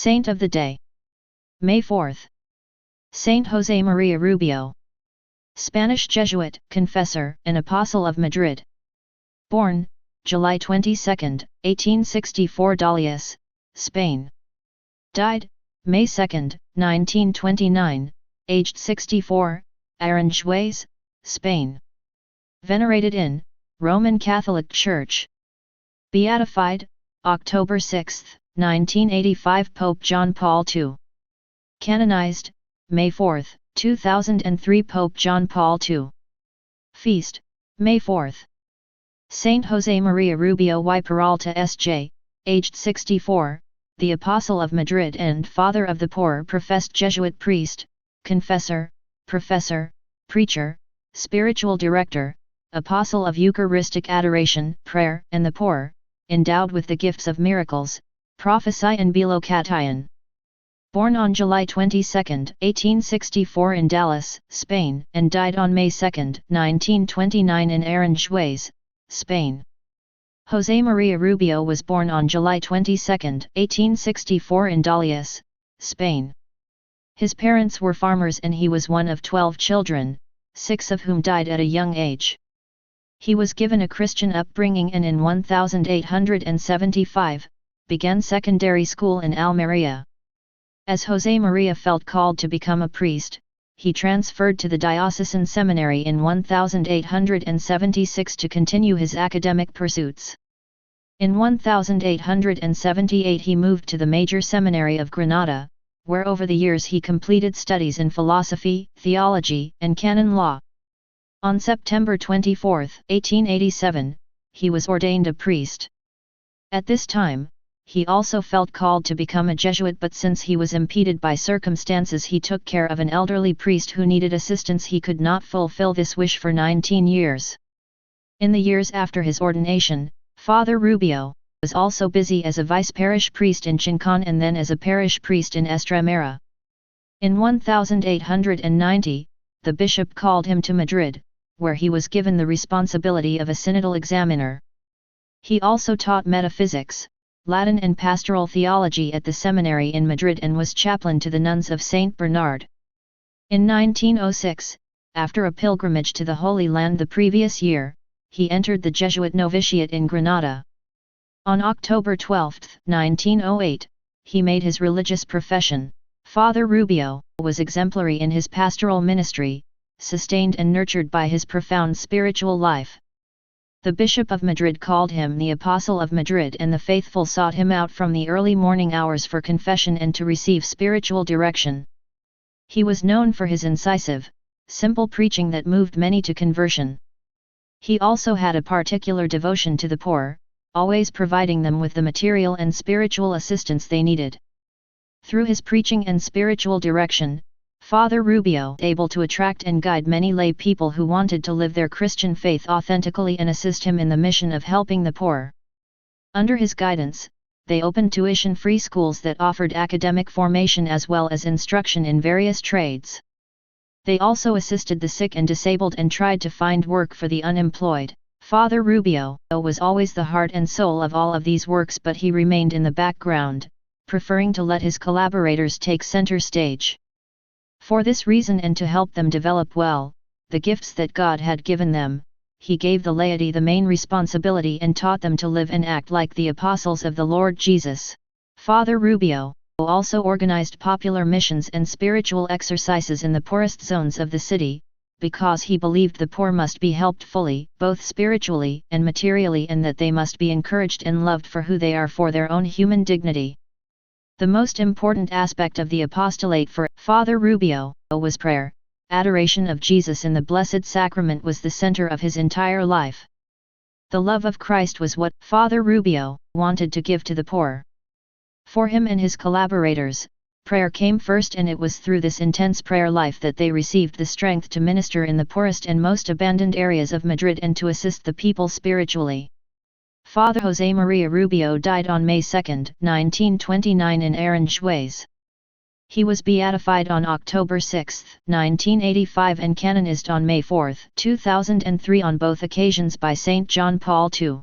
Saint of the Day. May 4th. Saint José María Rubio. Spanish Jesuit, confessor, and apostle of Madrid. Born, July 22, 1864 Dalias, Spain. Died, May 2, 1929, aged 64, Aranjuez, Spain. Venerated in Roman Catholic Church. Beatified, October 6, 1985 Pope John Paul II. Canonized, May 4, 2003 Pope John Paul II. Feast, May 4. Saint José María Rubio y Peralta S.J., aged 64, the Apostle of Madrid and Father of the Poor, professed Jesuit priest, confessor, professor, preacher, spiritual director, apostle of Eucharistic adoration, prayer, and the poor, endowed with the gifts of miracles, prophecy and bilocation. Born on July 22, 1864 in Dallas, Spain, and died on May 2, 1929 in Aranjuez, Spain. José María Rubio was born on July 22, 1864 in Dalias, Spain. His parents were farmers and he was one of 12 children, 6 of whom died at a young age. He was given a Christian upbringing and in 1875, began secondary school in Almería. As José María felt called to become a priest, he transferred to the diocesan seminary in 1876 to continue his academic pursuits. In 1878 he moved to the major seminary of Granada, where over the years he completed studies in philosophy, theology, and canon law. On September 24, 1887, he was ordained a priest. At this time, he also felt called to become a Jesuit, but since he was impeded by circumstances, he took care of an elderly priest who needed assistance. He could not fulfill this wish for 19 years. In the years after his ordination, Father Rubio was also busy as a vice-parish priest in Chincon and then as a parish priest in Estremera. In 1890, the bishop called him to Madrid, where he was given the responsibility of a synodal examiner. He also taught metaphysics, Latin and pastoral theology at the seminary in Madrid and was chaplain to the nuns of Saint Bernard. In 1906, after a pilgrimage to the Holy Land the previous year, he entered the Jesuit novitiate in Granada. On October 12, 1908, he made his religious profession. Father Rubio was exemplary in his pastoral ministry, sustained and nurtured by his profound spiritual life. The Bishop of Madrid called him the Apostle of Madrid, and the faithful sought him out from the early morning hours for confession and to receive spiritual direction. He was known for his incisive, simple preaching that moved many to conversion. He also had a particular devotion to the poor, always providing them with the material and spiritual assistance they needed. Through his preaching and spiritual direction, Father Rubio was able to attract and guide many lay people who wanted to live their Christian faith authentically and assist him in the mission of helping the poor. Under his guidance, they opened tuition-free schools that offered academic formation as well as instruction in various trades. They also assisted the sick and disabled and tried to find work for the unemployed. Father Rubio was always the heart and soul of all of these works, but he remained in the background, preferring to let his collaborators take center stage. For this reason, and to help them develop well the gifts that God had given them, he gave the laity the main responsibility and taught them to live and act like the apostles of the Lord Jesus. Father Rubio also organized popular missions and spiritual exercises in the poorest zones of the city, because he believed the poor must be helped fully, both spiritually and materially, and that they must be encouraged and loved for who they are, for their own human dignity. The most important aspect of the apostolate for Father Rubio was prayer. Adoration of Jesus in the Blessed Sacrament was the center of his entire life. The love of Christ was what Father Rubio wanted to give to the poor. For him and his collaborators, prayer came first, and it was through this intense prayer life that they received the strength to minister in the poorest and most abandoned areas of Madrid and to assist the people spiritually. Father José María Rubio died on May 2, 1929 in Aranjuez. He was beatified on October 6, 1985 and canonized on May 4, 2003 on both occasions by Saint John Paul II.